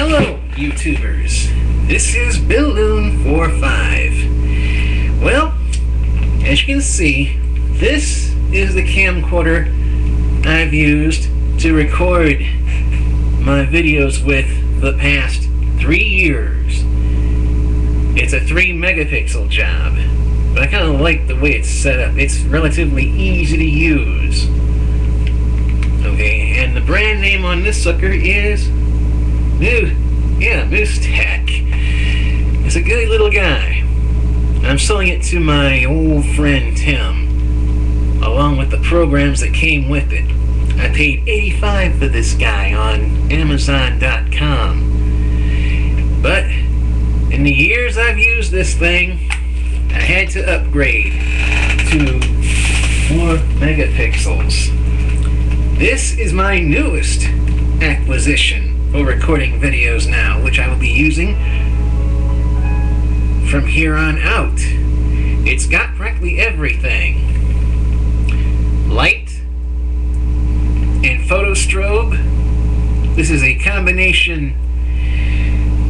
Hello, YouTubers. This is Balloon45. Well, as you can see, this is the camcorder I've used to record my videos with the past 3 years. It's a 3 megapixel job, but I kind of like the way it's set up. It's relatively easy to use. Okay, and the brand name on this sucker is Moose Tech. It's a good little guy. I'm selling it to my old friend Tim, along with the programs that came with it. I paid $85 for this guy on Amazon.com. But in the years I've used this thing, I had to upgrade to more megapixels. This is my newest acquisition for recording videos now, which I will be using from here on out. It's got practically everything. Light and photo strobe. This is a combination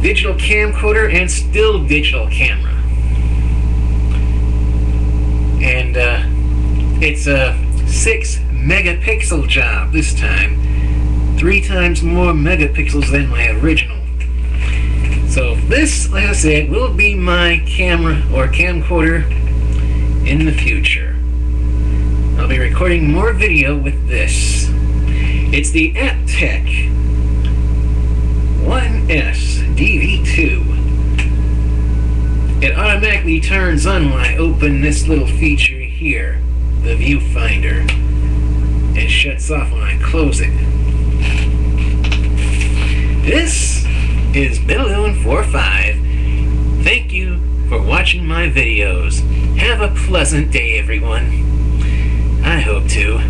digital camcorder and still digital camera. And it's a 6 megapixel job this time. 3 times more megapixels than my original. So this, like I said, will be my camera or camcorder in the future. I'll be recording more video with this. It's the AppTech 1S DV2. It automatically turns on when I open this little feature here, the viewfinder, and shuts off when I close it. This is Balloon45. Thank you for watching my videos. Have a pleasant day, everyone. I hope to.